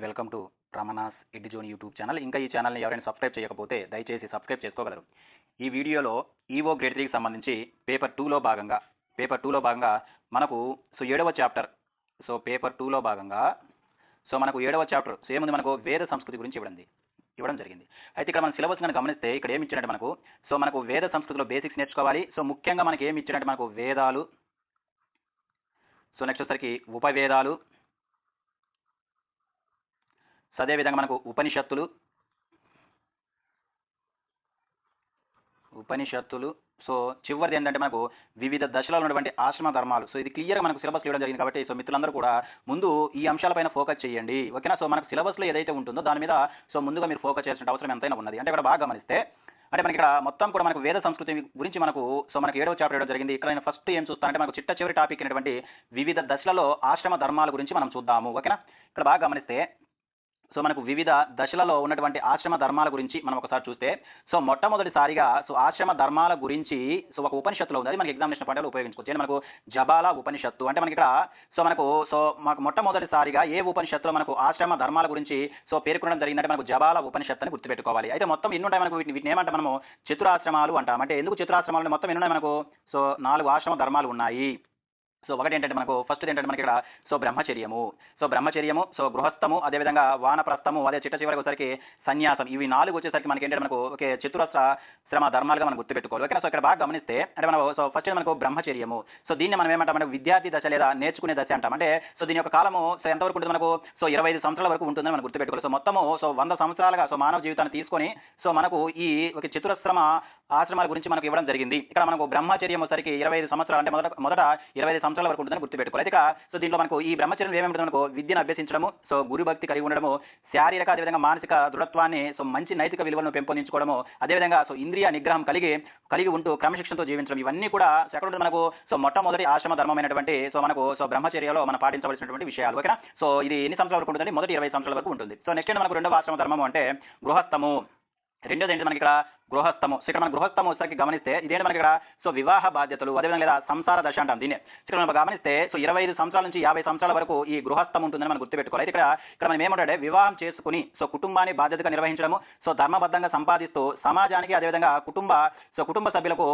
Welcome to Ramana's Eduzone YouTube channel. ఇంకా ఈ ఛానల్ని ఎవరైనా సబ్స్క్రైబ్ చేయకపోతే దయచేసి సబ్స్క్రైబ్ చేసుకోగలరు. ఈ వీడియోలో ఈవో గ్రేడ్ 3కి సంబంధించి పేపర్ 2లో భాగంగా మనకు ఏడవ చాప్టర్ పేపర్ 2లో భాగంగా మనకు ఏడవ చాప్టర్ ఏముంది, మనకు వేద సంస్కృతి గురించి ఇవ్వడం జరిగింది. అయితే ఇక్కడ మన సిలబస్ కనుక గమనిస్తే ఇక్కడ ఏమి ఇచ్చినట్టు మనకు వేద సంస్కృతిలో బేసిక్స్ నేర్చుకోవాలి. ముఖ్యంగా మనకి ఏమి ఇచ్చినట్టు మనకు వేదాలు, నెక్స్ట్ వచ్చేసరికి ఉపవేదాలు, అదేవిధంగా మనకు ఉపనిషత్తులు, చివరిది ఏంటంటే మనకు వివిధ దశలలో ఉన్నటువంటి ఆశ్రమ ధర్మాలు. ఇది క్లియర్గా మనకు సిలబస్లో ఇవ్వడం జరిగింది కాబట్టి మిత్రులందరూ కూడా ముందు ఈ అంశాలపైన ఫోకస్ చేయండి, ఓకేనా. మనకు సిలబస్లో ఏదైతే ఉంటుందో దాని మీద ముందుగా మీరు ఫోకస్ చేయాల్సిన అవసరం ఎంతైనా ఉన్నది. అంటే ఇక్కడ బాగా గమనిస్తే అంటే మనకి ఇక్కడ మొత్తం కూడా మనకు వేద సంస్కృతి గురించి మనకు ఏడవ చాప్టర్ ఇవ్వడం జరిగింది. ఇక్కడ నేను ఫస్ట్ ఏం చూస్తానంటే మనకు చిట్ట చివరి టాపిక్ అయినటువంటి వివిధ దశలలో ఆశ్రమ ధర్మాల గురించి మనం చూద్దాము, ఓకేనా. ఇక్కడ బాగా గమనిస్తే మనకు వివిధ దశలలో ఉన్నటువంటి ఆశ్రమ ధర్మాల గురించి మనం ఒకసారి చూస్తే మొట్టమొదటిసారిగా ఆశ్రమ ధర్మాల గురించి ఒక ఉపనిషత్తులో ఉంది. అది మనకి ఎగ్జామినేషన్ పాయింట్లో ఉపయోగించుకోవచ్చు. మనకు జబాల ఉపనిషత్తు అంటే మనకి ఇక్కడ మాకు మొట్టమొదటిసారిగా ఏ ఉపనిషత్తులో మనకు ఆశ్రమ ధర్మాల గురించి పేర్కొనడం జరిగిందంటే మనకు జబాల ఉపనిషత్తు అని గుర్తుపెట్టుకోవాలి. అయితే మొత్తం ఎన్ని ఉంటాయి మనకు, వీటిని ఏమంటే మనము చతురాశ్రమాలు అంటాం. అంటే ఎందుకు చతురాశ్రమాలు, మొత్తం ఎన్ని ఉన్నాయి మనకు 4 ఆశ్రమ ధర్మాలు ఉన్నాయి. ఒకటి ఏంటంటే మనకు ఫస్ట్ ఏంటంటే మనకి ఇక్కడ బ్రహ్మచర్యము, గృహస్థము, అదేవిధంగా వానప్రస్థము, అదే చిట్ట చివరికి వచ్చేసరికి సన్యాసం. ఇవి 4 వచ్చేసరికి మనకి ఏంటంటే మనకు ఒకే చతురశ్రమ ధర్మాలుగా మనం గుర్తుపెట్టుకోవాలి, ఓకే. ఇక్కడ బాగా గమనిస్తే అంటే మనం ఫస్ట్ మనకు బ్రహ్మచర్యము. దీన్ని మనం ఏమంటాం, మనకు విద్యార్థి దశ లేదా నేర్చుకునే దశ అంటాం. అంటే దీని యొక్క కాలము ఎంతవరకు ఉంటుంది మనకు 25 సంవత్సరాల వరకు ఉంటుందని మనం గుర్తుపెట్టుకోవాలి. మొత్తము 100 సంవత్సరాలుగా మానవ జీవితాన్ని తీసుకొని మనకు ఈ ఒక చతురశ్రమ ఆశ్రమాల గురించి మనకు ఇవ్వడం జరిగింది. ఇక్కడ మనకు బ్రహ్మచర్యం వచ్చరికి 25 సంవత్సరాలు అంటే మొదట 25 సంవత్సరాల వరకు ఉంటుందని గుర్తుపెట్టుకోవాలి. అయితే దీంట్లో మనకు ఈ బ్రహ్మచర్యం ఏమేమి మనకు విద్యను అభ్యసించడము, గురుభక్తి కలిగి ఉండడము, శారీరక అదేవిధంగా మానసిక దృఢత్వాన్ని, మంచి నైతిక విలువలను పెంపొందించుకోవడము, అదేవిధంగా ఇంద్రియ నిగ్రహం కలిగి ఉంటూ క్రమశిక్షణతో జీవించడం, ఇవన్నీ కూడా ఎక్కడ ఉంటుంది మనకు మొట్టమొదటి ఆశ్రమ ధర్మమైనటువంటి మనకు బ్రహ్మచర్యలో మనం పాటించవలసినటువంటి విషయాలు, ఓకేనా. ఇది ఎన్ని సంవత్సరాల వరకు ఉంటుందండి, మొదటి 20 సంవత్సరాల వరకు ఉంటుంది. నెక్స్ట్ మనకు రెండవ ఆశ్రమ ధర్మము అంటే గృహస్థము. రెండోది ఏంటి మనకి ఇక్కడ గృహస్థము. ఇక్కడ మన గృహస్థము వచ్చేసరికి గమనిస్తే ఇదేంటి మనకి ఇక్కడ వివాహ బాధ్యతలు, అదేవిధంగా లేదా సంసార దశ అంటాం దీన్ని. ఇక్కడ మనం గమనిస్తే 25 సంవత్సరాల నుంచి 50 సంవత్సరాల వరకు ఈ గృహస్థం ఉంటుందని మనం గుర్తుపెట్టుకోవాలి. అయితే ఇక్కడ మనం ఏమంటే వివాహం చేసుకుని కుటుంబాన్ని బాధ్యతగా నిర్వహించడము, ధర్మబద్ధంగా సంపాదిస్తూ సమాజానికి అదేవిధంగా కుటుంబ సభ్యులకు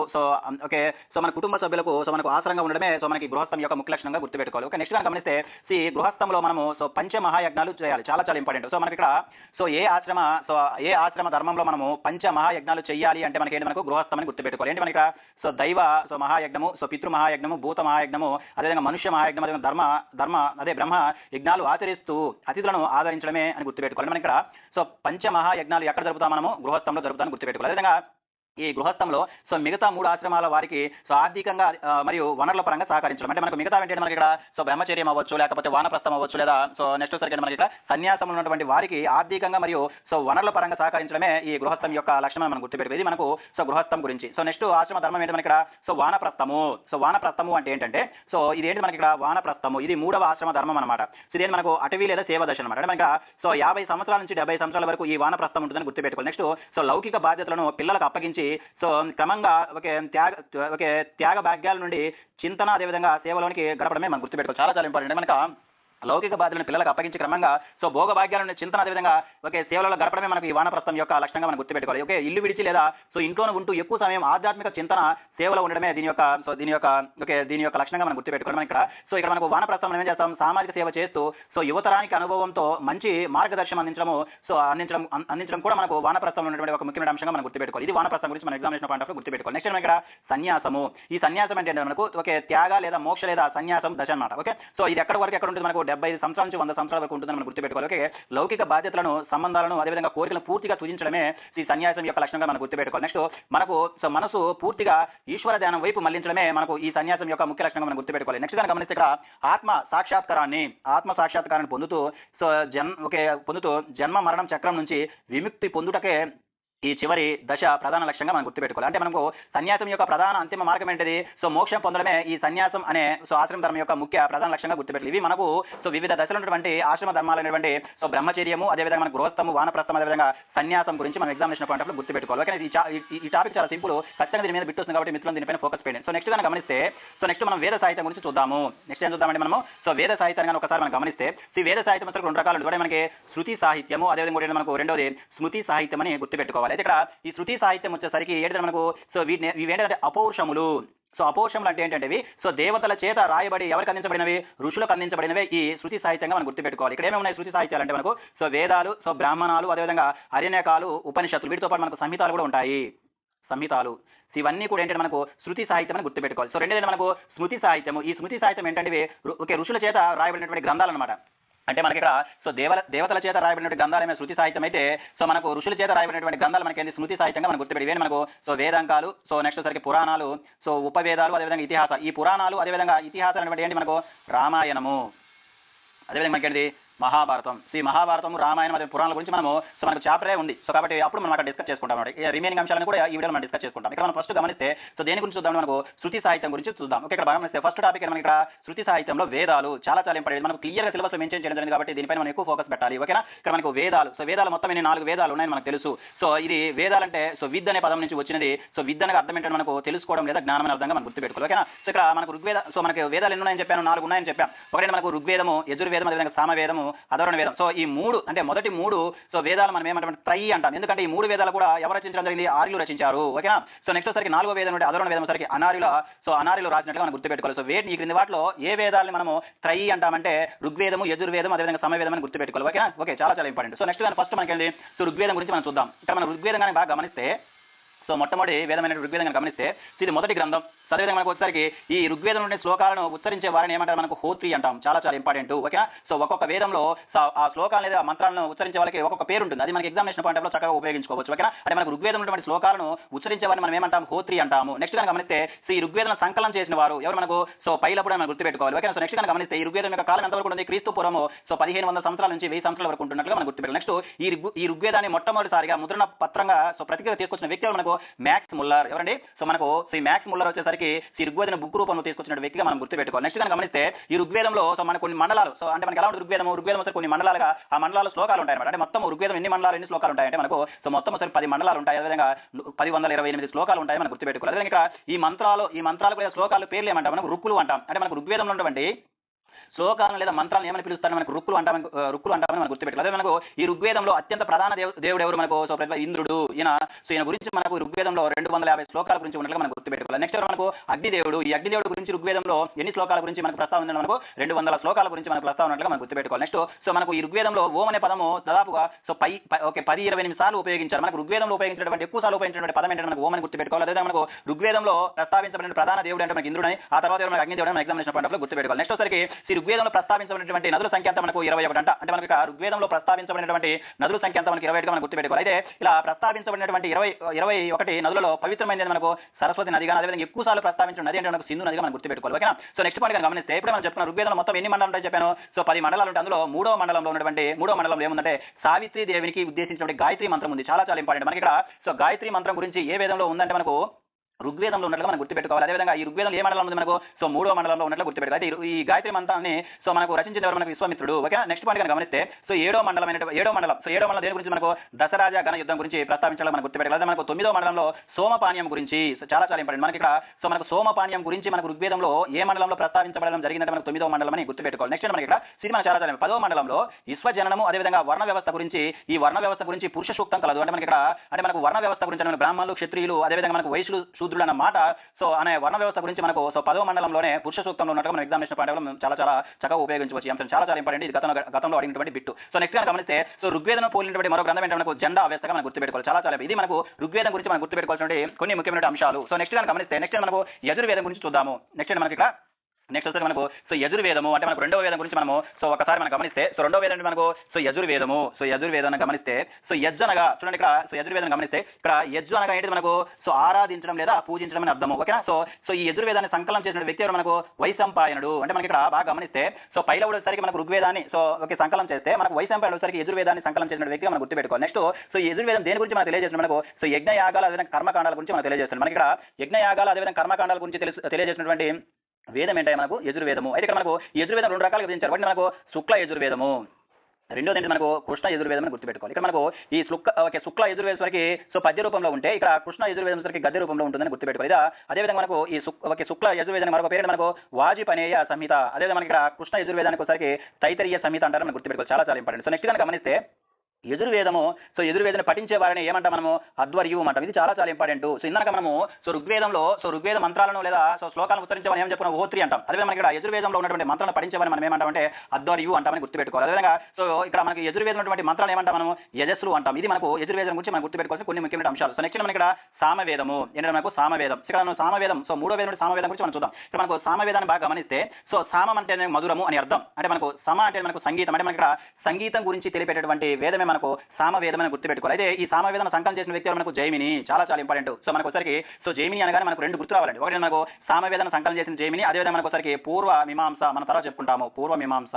మన కుటుంబ సభ్యులకు మనకు ఆసరంగా ఉండడమే మనకి గృహస్థం యొక్క ముఖ్య లక్షణంగా గుర్తుపెట్టుకోవాలి, ఓకే. నెక్స్ట్ గమనిస్తే ఈ గృహస్థంలో మనము పంచమహాయజ్ఞాలు చేయాలి, చాలా చాలా ఇంపార్టెంట్. మనకి ఇక్కడ ఏ ఆశ్రమ ధర్మంలో మనము పంచమహాయజ్ఞాలు చెయ్యాలి అంటే మనకి ఏంటి, మనకు గృహస్థమని గుర్తుపెట్టుకోవాలి. ఏంటి మనకి దైవ మహాయజ్ఞము, పితృ మహాయజ్ఞము, భూత మహాయజ్ఞము, అదేవిధంగా మనుష్య మహాయజ్ఞం, అదే బ్రహ్మ యజ్ఞాలు ఆచరిస్తూ అతిథులను ఆదరించడమే అని గుర్తుపెట్టుకోవాలి. మనకి ఇక్కడ పంచమహాయజ్ఞాలు ఎక్కడ జరుపుతాం, మనము గృహస్థంలో జరుపుతామని గుర్తుపెట్టుకోవాలి. అదేవిధంగా ఈ గృహస్థంలో మిగతా 3 ఆశ్రమాల వారికి ఆర్థికంగా మరియు వనరుల పరంగా సహకరించడం. అంటే మనకు మిగతా ఏంటంటే మనకి ఇక్కడ బ్రహ్మచర్యం అవ్వచ్చు, లేకపోతే వానప్రస్థం అవ్వచ్చు, లేదా నెక్స్ట్ సరికి మనకి ఇక్కడ సన్యాసం ఉన్నటువంటి వారికి ఆర్థికంగా మరియు వనరుల పరంగా సహకరించడమే ఈ గృహస్థం యొక్క లక్షణం మనం గుర్తుపెట్టుకోవాలి. ఇది మనకు గృహస్థం గురించి. నెక్స్ట్ ఆశ్రమ ధర్మం ఏంటి మనకి ఇక్కడ వానప్రస్థము. వానప్రస్థము అంటే ఏంటంటే ఇది ఏంటి మనకి ఇక్కడ వానప్రస్థము, ఇది 3వ ఆశ్రమ ధర్మం అనమాట. ఇదేంటి మనకు అటవీ లేదా సేవ దశ అనమాట. అంటే మనకి 50 సంవత్సరాల నుంచి 70 సంవత్సరాల వరకు ఈ వానప్రస్థం ఉంటుందని గుర్తుపెట్టుకోవాలి. నెక్స్ట్ లౌకిక బాధ్యతలను పిల్లలకు అప్పగించి క్రమంగా త్యాగ భాగ్యాల నుండి చింతన అదేవిధంగా సేవలోనికి గడపడమే మనం గుర్తుపెట్టుకోవాలి, చాలా చాలా ఇంపార్టెంట్. మనకు లౌకిక బాధ్యతలను పిల్లలకు అప్పగించి క్రమంగా భోగభాగ్యాలను చింతన అదేవిధంగా సేవలలో గడపడమే మనకు ఈ వానప్రస్థం యొక్క లక్షణంగా మనం గుర్తుపెట్టుకోవాలి, ఓకే. ఇల్లు విడిచి లేదా ఇంట్లోనే ఉంటూ ఎక్కువ సమయం ఆధ్యాత్మిక చింతన సేవలో ఉండడమే దీని యొక్క లక్షణంగా మనం గుర్తుపెట్టుకోవాలి. మనం ఇక్కడ మనకు వానప్రస్థం మనం ఏం చేస్తాం, సామాజిక సేవ చేస్తూ యువతరానికి అనుభవంతో మంచి మార్గదర్శనం అందించడం కూడా మనకు వానప్రస్థం ఉన్నటువంటి ఒక ముఖ్యమైన అంశంగా మనం గుర్తుపెట్టుకోవాలి. ఇది వానప్రస్థం గురించి మన ఎగ్జామినేషన్ పాయింట్ ఆఫ్ గుర్తుపెట్టుకోవాలి. నెక్స్ట్ ఇక్కడ సన్యాసము. ఈ సన్యాసం అంటే మనకు త్యాగ లేదా మోక్ష లేదా సన్యాసం దశ అనమాట, ఓకే. ఇది ఎక్కడ ఉంటుంది మనకు 75 సంవత్సరాల నుంచి 100 సంవత్సరాల వరకు ఉంటుందని మనం గుర్తుపెట్టుకోవాలి, ఓకే. లౌకిక బాధ్యతలను, సంబంధాలను, అదేవిధంగా కోరికలను పూర్తిగా తుజించడమే ఈ సన్యాసం యొక్క లక్షణంగా మనం గుర్తుపెట్టుకోవాలి. నెక్స్ట్ మనకు మనసు పూర్తిగా ఈశ్వర ధ్యానం వైపు మళ్లించడమే మనకు ఈ సన్యాసం యొక్క ముఖ్య లక్షణంగా మనం గుర్తుపెట్టుకోవాలి. నెక్స్ట్ దాన్ని గమనిస్తే ఇక్కడ ఆత్మ సాక్షాత్కారాన్ని పొందుతూ జన్మ మరణం చక్రం నుంచి విముక్తి పొందుటకే ఈ చివరి దశ ప్రధాన లక్ష్యంగా మనం గుర్తుపెట్టుకోవాలి. అంటే మనకు సన్యాసం యొక్క ప్రధాన అంతిమ మార్గం ఏంటిది? సో మోక్షం పొందడమే ఈ సన్యాసం అనే ఆశ్రమ ధర్మం యొక్క ముఖ్య ప్రధాన లక్ష్యంగా గుర్తుపెట్టాలి. ఇవి మనకు వివిధ దశలు ఉన్నటువంటి ఆశ్రమ ధర్మాలైనటువంటి బ్రహ్మచర్యము, అదేవిధంగా మనకు గృహస్థము, వానప్రస్థం, అదేవిధంగా సన్యాసం గురించి మనం ఎగ్జామినేషన్ పాయింట్ ఆఫ్ గుర్తుపెట్టుకోవాలి. ఓకే, ఈ టాపిక్ చాలా సింపుల్, ఖచ్చితంగా దీని మీద బిట్ వస్తుంది కాబట్టి మిత్రులు దీనిపైన ఫోకస్ చేయండి. సో నెక్స్ట్ కనుక గమనిస్తే, నెక్స్ట్ మనం వేద సాహిత్యం గురించి చూద్దాము. నెక్స్ట్ ఏం చూద్దామంటే మనము వేద సాహిత్యాన్ని ఒకసారి మనం గమనిస్తే, ఈ వేద సాహిత్యం అసలు 2 రకాలు ఉంటాయి. మనకి శృతి సాహిత్యము, అదేవిధంగా మనకు రెండోది స్మృతి సాహిత్యం అని గుర్తుపెట్టుకోవాలి. అయితే ఇక్కడ ఈ శృతి సాహిత్యం వచ్చేసరికి ఏంటంటే మనకు ఇవేంటంటే అపౌరుషములు. అపౌరుషములు అంటే ఏంటంటే దేవతల చేత రాయబడి ఎవరికి అందించబడినవి? ఋషులకు అందించబడినవి ఈ శృతి సాహిత్యంగా మనం గుర్తుపెట్టుకోవాలి. ఇక్కడ ఏమేమి ఉన్నాయి శృతి సాహిత్యాలు అంటే మనకు వేదాలు, బ్రాహ్మణాలు, అదేవిధంగా అరణ్యకాలు, ఉపనిషత్తులు, వీటితో పాటు మనకు సంహితాలు కూడా ఉంటాయి. సంహితాలు ఇవన్నీ కూడా ఏంటంటే మనకు శృతి సాహిత్యం అని గుర్తుపెట్టుకోవాలి. సో రెండేది మనకు స్మృతి సాహిత్యము. ఈ స్మృతి సాహిత్యం ఏంటంటే ఋషుల చేత రాయబడినటువంటి గ్రంథాలు అనమాట. అంటే మనకి ఇక్కడ దేవతల చేత రాయబడినటువంటి గ్రంథాలమే శృతి సాహిత్యం అయితే, మనకు ఋషుల చేత రాయబడినటువంటి గ్రంథాలు మనకి ఏంటి? స్మృతి సాహిత్యంగా మనం గుర్తుపెట్టి ఇవన్నీ మనకు వేదాంకాలు, నెక్స్ట్ సరికి పురాణాలు, ఉపవేదాలు, అదేవిధంగా ఇతిహాస. ఈ పురాణాలు అదేవిధంగా ఇతిహాసాలు అనేటువంటి ఏంటి? మనకు రామాయణము, అదేవిధంగా మనకి ఏంటి? మహాభారతం. మహాభారతం, రామాయణం, అదే పురాణాల గురించి మనకు చాప్టరే ఉంది. కాబట్టి అప్పుడు మనం అక్కడ డిస్కస్ చేసుకుంటాం. రిమైనింగ్ అంశాలను కూడా ఈ వీడియోలో మనం డిస్కస్ చేసుకుంటాం. ఇక్కడ మనం ఫస్ట్ గమనిస్తే దేని గురించి చూద్దాం? మనకు శృతి సాహిత్యం గురించి చూద్దాం. ఓకే, ఇక్కడ గమనిస్తే ఫస్ట్ టాపిక్ మనకి ఇక్కడ శృతి సాహిత్యంలో వేదాలు చాలా ఇంపార్టెంట్. మనకు క్లియర్గా సిలబస్ మెన్షన్ చేయడం జరిగింది కాబట్టి దీనిపైన మనం ఎక్కువ ఫోకస్ పెట్టాలి. ఓకేనా? ఇక్కడ మనకు వేదాలు, వేదాలు మొత్తం 4 వేదాలు ఉన్నాయని మనకు తెలుసు. ఇది వేదాలంటే విద్ అనే పదం నుంచి వచ్చినది. విద్ అనే అర్థం ఏంటంటే మనకు తెలుసుకోవడం లేదా జ్ఞానం అనే అర్థంగా మనం గుర్తుపెట్టుకోవాలి. ఓకేనా? ఇక్కడ మనకు ఋగ్వేద, మనకి వేదాలు ఎన్ని ఉన్నాయని చెప్పాను? 4 ఉన్నాయని చెప్పాను. ఒకటి మనకు ఋగ్వేదము, యజుర్వేదం, అదేవిధంగా సామవేదము, అధర్వణ వేదం. ఈ 3 అంటే మొదటి 3 వేదాలు మనం ఏమంటాం? ట్రై అంటాం. ఎందుకంటే ఈ 3 వేదాలు కూడా ఎవరు రచించడం జరిగింది? ఆర్యులు రచించారు. ఓకేనా? నెక్స్ట్ సరికి 4వ వేదం అంటే అధర్వణ వేదం సరికి అనార్యులు రాసినట్టుగా మనం గుర్తుపెట్టుకోవాలి. ఈ క్రింది వాటిలో ఏ వేదాలని మనము ట్రై అంటామంటే ఋగ్వేదము, యజుర్వేదం, అదేవిధంగా సమవేదం అని గుర్తుపెట్టుకోవాలి. ఓకేనా? ఓకే, చాలా ఇంపార్టెంట్. నెక్స్ట్ ఫస్ట్ మనకి ఏంటి? ఋగ్వేదం గురించి మనం చూద్దాం. ఇక్కడ మనం ఋగ్వేదం కానీ బాగా గమనిస్తే, మొట్టమొదటి వేదమైన ఋగ్వేదం గమనిస్తే ఇది మొదటి గ్రంథం. అదేవిధంగా మనకు వచ్చేసరికి ఈ ఋగ్వేదం నుండి శ్లోకాలను ఉచ్చరించే వారిని ఏమంటారు? మనకు హోత్రి అంటాం. చాలా ఇంపార్టెంట్. ఓకేనా? ఒక్కొక్క వేదంలో ఆ శ్లోకాలు లేదా మంత్రాలను ఉచ్చరించే వాళ్ళకి ఒక్కొక్క పేరు ఉంటుంది. అది మనకి ఎగ్జామినేషన్ పాయింట్ ఆఫ్ లో చక్కగా ఉపయోగించుకోవచ్చు. ఓకేనా? అంటే మనకు ఋగ్వేదం ఉన్నటువంటి శ్లోకాలను ఉచ్చరించే వారిని మనం ఏమంటాం? హోత్రి అంటాము. నెక్స్ట్ కనుక గమనిస్తే ఈ ఋగ్వేదం సంకలనం చేసిన వారు ఎవరు? మనకు పైలప్పుడు మనం గుర్తుపెట్టుకోవాలి. ఓకేనా? నెక్స్ట్ కనుక గమనిస్తే ఈ ఋగ్వేదం యొక్క కాలం ఎంతవరకు ఉంది? క్రీస్తు పూర్వము 1500 సంవత్సరాల నుంచి 1000 సంవత్సరాల వరకు ఉంటున్నట్లుగా మనం గుర్తుపెట్టాలి. నెక్స్ట్ ఈ ఋగ్వేదాన్ని మొట్టమొదటిసారిగా ముద్రణ పత్రంగా ప్రతిగా తీసుకొచ్చిన వ్యక్తి మనకు మ్యాక్స్ ముల్లర్. ఎవరండి? మనకు ఈ మ్యాక్స్ ముల్లర్ వచ్చేసరికి ఈ ఋగ్వేదం బుక్ రూపంలో తీసుకొచ్చిన వ్యక్తిగా మనం గుర్తుపెట్టుకోవాలి. నెక్స్ట్ కనుక గమనిస్తే ఈ ఋగ్వేదంలో మనకు కొన్ని మండలాలు, అంటే మనకి ఎలా ఉంటుంది ఋగ్వేదం వచ్చి కొన్ని మండలాలుగా ఆ మండలాల శ్లోకాలు ఉంటాయి అనమాట. అంటే మొత్తం ఋగ్వేదం ఎన్ని మండలాలు, ఎన్ని శ్లోకాలు ఉంటాయంటే మనకు మొత్తం 10 మండలాలు ఉంటాయి. అదేవిధంగా 1028 శ్లోకాలు ఉంటాయి మనం గుర్తుపెట్టుకోవాలి. అదేవిధంగా ఈ మంత్రాలు శ్లోకాలు పేర్లు ఏమంటాం? మనకు రుక్కులు అంటాం. అంటే మనకు ఋగ్వేదంలో ఉన్నటువంటి శ్లోకాలను లేదా మంత్రాలను ఏమని పిలుస్తారు? మనకు రుక్కులు అంటామని మనం గుర్తుపెట్టుకోవాలి. అదే మనకు ఈ ఋగ్వేదంలో అత్యంత ప్రధాన దేవుడు ఎవరు? మనకు ఇంద్రుడు. ఈయన గురించి మనకు ఋగ్వేదంలో 250 శ్లోకాల గురించి ఉన్నట్లుగా మనం గుర్తుపెట్టుకోవాలి. నెక్స్ట్ మనకు అగ్నిదేవుడు. ఈ అగ్నిదేవుడు గురించి ఋగ్వేదంలో ఎన్ని శ్లోకాల గురించి మనకు ప్రస్తావన ఉంది? మనకు 200 శ్లోకాల గురించి మనకు ప్రస్తావన ఉన్నట్లుగా మనం గుర్తుపెట్టుకోవాలి. నెక్స్ట్ మనకు ఈ ఋగ్వేదంలో ఓం అనే పదము దాదాపుగా 10-28 సార్లు ఉపయోగించారు. మనకు ఋగ్వేదంలో ఉపయోగించినటువంటి ఎక్కువ సార్లు ఉపయోగించినటువంటి పదం ఏంటంటే మనకు ఓం అని గుర్తుపెట్టుకోవాలి. అదే మనకు ఋగ్వేదంలో ప్రస్తావించబడిన ప్రధాన దేవుడు అంటే మనకి ఇంద్రుడు. ఆ తర్వాత మనకు అగ్నిదేవుడు మన ఎగ్జామినేషన్ పాయింట్ ఆఫ్ లో గుర్తుపెట్టుకోవాలి. నెక్స్ట్ సరికి ఈ ఋగ్వేదంలో ప్రస్తావించబడినటువంటి నదుల సంఖ్య అంతా మనకు 21 అంట. అంటే మనకు ఋగ్వేదంలో ప్రస్తావించబడినటువంటి నదుల సంఖ్య అంతా మనకు 21గా మనం గుర్తుపెట్టుకోవాలి. అయితే ఇలా ప్రస్తావించబడినటువంటి 21 నదులలో పవిత్రమైనది మనకు సరస్వతి నదిగా, అదేవిధంగా ఎక్కువ సార్లు ప్రస్తావించిన నది అంటే మనకు సింధు నదిగా మనం గుర్తుపెట్టుకోవాలి. ఓకేనా? నెక్స్ట్ పాయింట్ గమనిస్తే ఇప్పుడు మనం చెప్పుకున్న ఋగ్వేదంలో మొత్తం ఎన్ని మండలాలు ఉంటాయి చెప్పాను? 10 మండలాలు ఉంటాయి. అందులో మూడో మండలంలో ఏముందంటే సావిత్రి దేవినికి ఉద్దేశించినటువంటి గాయత్రి మంత్రం ఉంది. చాలా ఇంపార్టెంట్. మనకి ఇక్కడ గాయత్రి మంత్రం గురించి ఏ వేదంలో ఉందంటే మనకు ఋగ్వేదంలో ఉన్నట్లుగా మనం గుర్తుపెట్టుకోవాలి. అదేవిధంగా ఈ ఋగ్వేదంలో ఏ మండలం ఉంది? మనకు 3వ మండలంలో ఉన్నట్లు గుర్తుపెట్టుకోవాలి. అయితే ఈ గాయత్రి మంత్రాన్ని మనకు రచించిన ఎవరు? మనకు విశ్వామిత్రుడు. ఓకే, నెక్స్ట్ పాయింట్ కనుక గమనిస్తే 7వ మండలం దేని గురించి? మనకు దశరాజ గణ యుద్ధం గురించి ప్రస్తావించాలని మనం గుర్తుపెట్టుకోవాలి. అదే మనకు 9వ మండలంలో సోమపానీయం గురించి చాలా ఇంపార్టెంట్. మనకి ఇక్కడ మనకు సోమపానీయం గురించి మనకు ఋగ్వేదంలో ఏ మండలంలో ప్రస్తావించబడడం జరిగిందంటే మనకు 9వ మండలం అని గుర్తుపెట్టుకోవాలి. నెక్స్ట్ మనకి ఇక్కడ మనకు చాలా 10వ మండలంలో విశ్వజననము, అదేవిధంగా వర్ణ వ్యవస్థ గురించి, ఈ వర్ణ వ్యవస్థ గురించి పురుష సూక్తం కలదు. అంటే మనకి ఇక్కడ మనకు వర్ణ వ్యవస్థ గురించి మనకు బ్రాహ్మణులు, క్షత్రియులు, అదేవిధంగా మనకు వైశ్యులు, శూద్రులు అన్న మాట అనే వర్ణ వ్యవస్థ గురించి మనకు 10వ మండలంలోనే పురుష సూక్తంలో ఉన్నట్టుగా మన ఎగ్జామినేషన్ పాయింట్ ఆఫ్ లో చాలా చక్కగా ఉపయోగించవచ్చు. ఈ అంశం చాలా ఇంపార్టెంట్. ఇది గతంలో అడిగినటువంటి బిట్టు. నెక్స్ట్ గా గమనిస్తే ఋగ్వేదం పోలినటువంటి మరో గ్రంథం ఏంటంటే మనకు జెండా అవస్థగా మనం గుర్తుపెట్టుకోవాలి. చాలా ఇది మనకు ఋగ్వేదం గురించి మనం గుర్తుపెట్టుకోవాల్సిన కొన్ని ముఖ్యమైన అంశాలు. నెక్స్ట్ గా గమనిస్తే నెక్స్ట్ మనకు యజుర్వేదం గురించి చూద్దాము. నెక్స్ట్ మనకి ఇక్కడ నెక్స్ట్ వచ్చేసి మనకు సో యజుర్వేదము అంటే మనకు రెండవ వేదం గురించి మనము సో ఒకసారి మనం గమనిస్తే సో రెండవ వేదం అంటే మనకు సో యజుర్వేదము సో యజుర్వేదాన్ని గమనిస్తే సో యజ్ అనగా చూడండి ఇక్కడ సో యజుర్వేదాన్ని గమనిస్తే ఇక్కడ యజ్జు అనగా ఏంటి మనకు సో ఆరాధించడం లేదా పూజించడం అని అర్థము ఓకేనా సో సో ఈ యజుర్వేదాన్ని సంకలనం చేసిన వ్యక్తి ఎవరు మనకు వైశంపాయనుడు అంటే మనకి ఇక్కడ బాగా గమనిస్తే సో పైలవుడు వచ్చేసరికి మనకు ఋగ్వేదాన్ని సో ఓకే సంకలనం చేస్తే మనకు వైశంపాయనుడు వచ్చేసరికి యజుర్వేదాన్ని సంకలనం చేసిన వ్యక్తిగా మనం గుర్తుపెట్టుకోవాలి నెక్స్ట్ సో ఈ యజుర్వేదం దేని గురించి మనకు తెలియజేస్తుంది మనకు సో యజ్ఞయాగాలు అదేవిధంగా కర్మకాండాల గురించి మనకు తెలియజేస్తుంది మనకి ఇక్కడ యజ్ఞయాగాలు అదేవిధంగా కర్మకాండాల గురించి తెలియజేసినటువంటి వేదం ఏంటంటే మనకు యజుర్వేదము అయితే ఇక్కడ మనకు యజుర్వేదం రెండు రకాలుగా విధించారు ఒకటి మనకు శుక్ల యజుర్వేదము రెండోది ఏంటి మనకు కృష్ణ యజుర్వేదం అని గుర్తుపెట్టుకోవాలి ఇక్కడ మనకు ఈ శుక్ల యజుర్వేదం వరకు సో పద్య రూపంలో ఉంటే ఇక్కడ కృష్ణ యజుర్వేదం వరకు గద్య రూపంలో ఉంటుందని గుర్తుపెట్టుకోవాలి ఇదా అదేవిధంగా మనకు ఈ శుక్ల యజుర్వేదానికి మరొక పేరు మనకు వాజిపనేయ సంహిత అదేవిధంగా మనకి ఇక్కడ కృష్ణ యజుర్వేదానికి ఒకసారికి తైతరీయ సంహిత అంటారు మనం గుర్తుపెట్టుకోవాలి చాలా చాలా ఇంపార్టెంట్ సో నెక్స్ట్ కనుక గమనిస్తే యజుర్వేదము సో యజుర్వేదాన్ని పఠించే వారిని ఏమంటాం మనము అధ్వర్యువు అంటాం ఇది చాలా చాలా ఇంపార్టెంట్ సో ఇందాక మనము సో ఋగ్వేదంలో సో ఋగ్వేద మంత్రాలను లేదా సో శ్లోకాలను ఉచ్చరించే వారిని ఏం చెప్పుకున్నాం హోత్రి అంటాం అదే మనకి ఇక్కడ యజుర్వేదంలో ఉన్నటువంటి మంత్రాలను పఠించే వారిని మనం ఏమంటామంటే అధ్వర్యువు అంటామని గుర్తుపెట్టుకోవాలి అదేవిధంగా సో ఇక్కడ మనకి యజుర్వేదం ఉన్నటువంటి మంత్రాలు ఏమంటాం మనము యజస్సులు అంటాం ఇది మనకు యజుర్వేదం గురించి మనం గుర్తుపెట్టుకోవాల్సిన కొన్ని ముఖ్యమైన అంశాలు సో నెక్స్ట్ మనకి ఇక్కడ సామవేదము ఏంటంటే మనకు సామవేదం ఇక్కడ మనం సామవేదం సో మూడో వేదం సామవేదం గురించి మనం చూద్దాం ఇక్కడ మనకు సామవేదాన్ని బాగా గమనిస్తే సో సామం అంటే మధురము అని అర్థం అంటే మనకు సమ అంటే మనకు సంగీతం అంటే మనకి ఇక్కడ సంగీతం గురించి తెలిపేటటువంటి వేదమే మనకు సామవేదం అని గుర్తుపెట్టుకోవాలి అయితే ఈ సామవేదం సంకలనం చేసిన వ్యక్తి మనకు జైమిని చాలా చాలా ఇంపార్టెంట్ సో మనకు ఒకసారికి సో జైమిని అనగానే మనకు రెండు గుర్తు రావాలండి ఒకటి మనకు సామవేదం సంకలనం చేసిన జైమిని అదేవిధంగా మనకు ఒకసారికి పూర్వ మీమాంస మన తర్వాత చెప్పుకుంటాము పూర్వ మీమాంస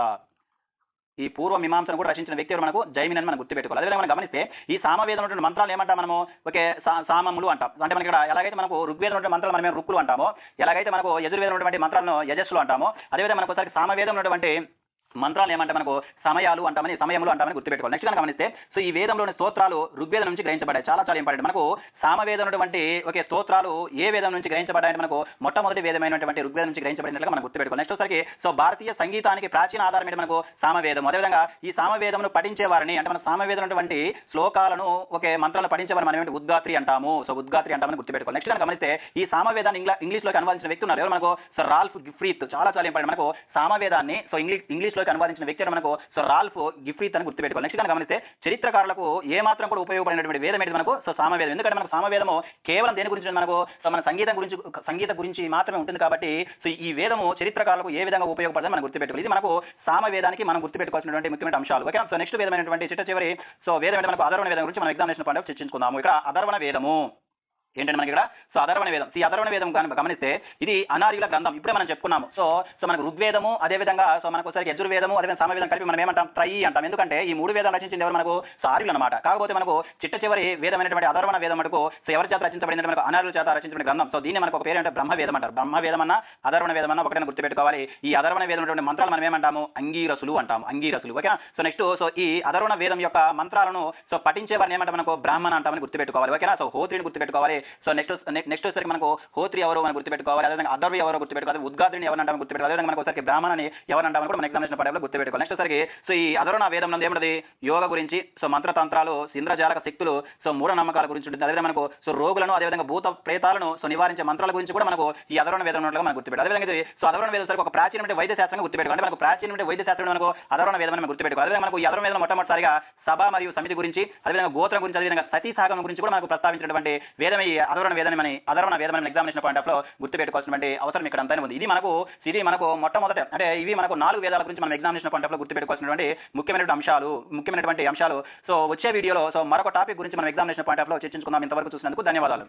ఈ పూర్వ మీమాంసను కూడా రచించిన వ్యక్తి మనకు జైమిని అని మనం గుర్తుపెట్టుకోవాలి అదేవిధంగా మనం గమనిస్తే ఈ సామవేదం మంత్రాలు ఏమంటాం మనము ఒకే సామములు అంటాం అంటే మనకి ఇక్కడ ఎలాగైతే మనకు ఋగ్వేదం మంత్రాలు మనం రుక్కులు అంటామో ఎలాగైతే మనకు యజుర్వేదం ఉన్నటువంటి మంత్రాలను యజస్సులు అంటామో అదేవిధంగా మనకు ఒకసారి సామవేదం ఉన్నటువంటి మంత్రాలు ఏమంటే మనకు సమయాలు అంటామని సమయములు అంటామని గుర్తుపెట్టుకోవాలి నెక్స్ట్ కనుక గమనిస్తే సో ఈ వేదంలోని స్తోత్రాలు ఋగ్వేదం నుంచి గ్రహించబడ్డాయి చాలా చాలా ఇంపార్టెంట్ మనకు సామవేదం ఉన్నటువంటి ఒకే స్తోత్రాలు ఏ వేదం నుంచి గ్రహించబడ్డాయంటే మనకు మొట్టమొదటి వేదమైనటువంటి ఋగ్వేదం నుంచి గ్రహించబడినట్లుగా మనం గుర్తుపెట్టుకోవాలి నెక్స్ట్ వచ్చరికి సో భారతీయ సంగీతానికి ప్రాచీన ఆధారం ఏంటి మనకు సామవేదం అదేవిధంగా ఈ సామవేదమును పఠించే వారిని అంటే మన సామవేదం ఉన్నటువంటి శ్లోకాలను ఒకే మంత్రాలను పఠించే వారిని మనం ఉద్గాత్రి అంటాము సో ఉద్గాత్రి అంటామని గుర్తుపెట్టుకోవాలి నెక్స్ట్ కనుక గమనిస్తే ఈ సామవేదాన్ని ఇంగ్లీష్లోకి అనువాదించిన వ్యక్తి ఉన్నారు ఎవరు మనకు సో రాల్ఫ్ గిఫ్రీత్ చాలా చాలా ఇంపార్టెంట్ మనకు సామవేదాన్ని సో ఇంగ్లీష్లో అనువాదించిన వ్యక్తి మనకు సో రాల్ఫ్ గిఫ్రీత్ అని గుర్తుపెట్టుకోవాలి నెక్స్ట్ కనుక గమనిస్తే చరిత్రకారులకు ఏ మాత్రం కూడా ఉపయోగపడినటువంటి వేదం ఏంటి మనకు సో సామవేదం ఎందుకంటే మనకు సామవేదము కేవలం దేని గురించి మనకు సో మన సంగీత గురించి మాత్రమే ఉంటుంది కాబట్టి సో ఈ వేదము చరిత్రకారులకు ఏ విధంగా ఉపయోగపడుతుందో మనం గుర్తుపెట్టుకోవాలి ఇది మనకు సామవేదానికి మనం గుర్తుపెట్టుకోవాల్సినటువంటి ముఖ్యమైన అంశాలు ఓకే సో నెక్స్ట్ వేదమైనటువంటి చివరి సో వేదం అంటే మనకు అధర్వణ వేదం గురించి మనం ఎగ్జామినేషన్ పాయింట్ చర్చించుకుందాము ఇక్కడ అధర్వణ వేదము ఏంటంటే మనకి ఇక్కడ సో అధర్వణ వేదం ఈ అధర్వణ వేదం గమనిస్తే ఇది అనార్యుల గ్రంథం ఇప్పుడే మనం చెప్పుకున్నాము సో మనకు ఋగ్వేదము అదేవిధంగా సో మనకు ఒకసారి యజుర్వేదము అదేవిధంగా సామవేదం కలిపి మనం ఏమంటాం త్రయీ అంటాం ఎందుకంటే ఈ మూడు వేదాలు రచించింది ఎవరు మనకు సో ఆర్యులు అనమాట కాకపోతే మనకు చివరి వేదమైనటువంటి అధర్వణ వేదం మనకు సో ఎవరి చేత రచించబడింది మనకు అనార్యుల చేత రచించబడిన గ్రంథం సో దీన్ని మనకు ఒక పేరు అంటే బ్రహ్మవేదం అంటారు బ్రహ్మవేదం అన్న అధర్వణ వేదం అన్న ఒకటే గుర్తుపెట్టుకోవాలి ఈ అధర్వణ వేదం ఉన్నటువంటి మంత్రాలు మనం ఏమంటాము అంగీరసులు అంటాము అంగీరసులు ఓకే సో నెక్స్ట్ సో ఈ అధర్వణ వేదం యొక్క మంత్రాలను సో పఠించే వారిని ఏమంటాం మనకు బ్రాహ్మణ అంటామని గుర్తుపెట్టుకోవాలి ఓకేనా సో హోత్రిని గుర్తుపెట్టుకోవాలి సో నెక్స్ట్ వచ్చరికి మనకు హోత్రి ఎవరు మనం గుర్తుపెట్టుకోవాలి అదేవిధంగా అధర్వి ఎవరో గుర్తుపెట్టుకోవాలి ఉద్గాత్రిని ఎవరు అంటామని గుర్తుపెట్టుకోవాలి అదేవిధంగా మనకు ఒకసారి బ్రాహ్మణని ఎవరు అంటామని కూడా మన ఎగ్జామినేషన్ పాఠంలో గుర్తుపెట్టుకోవాలి నెక్స్ట్ వచ్చరికి సో ఈ అధర్వణ వేదం నందు ఏమిటది యోగ గురించి సో మంత్రతంత్రాలు ఇంద్రజాలక శక్తులు సో మూఢనమ్మకాల గురించి ఉంటుంది అదేవిధంగా మనకు సో రోగులను అదేవిధంగా భూత ప్రేతాలను సో నివారించే మంత్రాల గురించి కూడా మనకు ఈ అధర్వణ వేదం ఉన్నట్లుగా మనం గుర్తుపెట్టాలి అదేవిధంగా సో అధర్వణ వేదం సరికి ఒక ప్రాచీనమైన వైద్య శాస్త్రంగా గుర్తుపెట్టుకోవాలి అంటే మనకు ప్రాచీనమైన వైద్య శాస్త్రం మనకు అధర్వణ వేదం మనం గుర్తుపెట్టుకోవాలి అదేవిధంగా మనకు ఈ అధర్వణ వేదం మొట్టమొదటిసారిగా సభ మరియు సమితి గురించి అదేవిధంగా గోత్రం గురించి అదేవిధంగా సతీ సాగం గురించి కూడా మనకు ప్రస్తావించినటువంటి వేదం ఈ అధర్వణ వేదం ఎగ్జామినేషన్ పాయింట్ ఆఫ్ లో గుర్తుపెట్టుకోవాల్సినటువంటి అవసరం ఇక్కడ అంతా ఉంది ఇది మనకు మొట్టమొదటి అంటే ఇవి మనకు 4 వేదాల గురించి మనం ఎగ్జామినేషన్ పాయింట్ ఆఫ్ లో గుర్తుపెట్టుకోవాల్సినటువంటి ముఖ్యమైనటువంటి అంశాలు సో వచ్చే వీడియోలో సో మరొక టాపిక్ గురించి మనం ఎగ్జామినేషన్ పాయింట్ ఆఫ్ లో చర్చించుకుందాం ఇంతవరకు చూసినందుకు ధన్యవాదాలు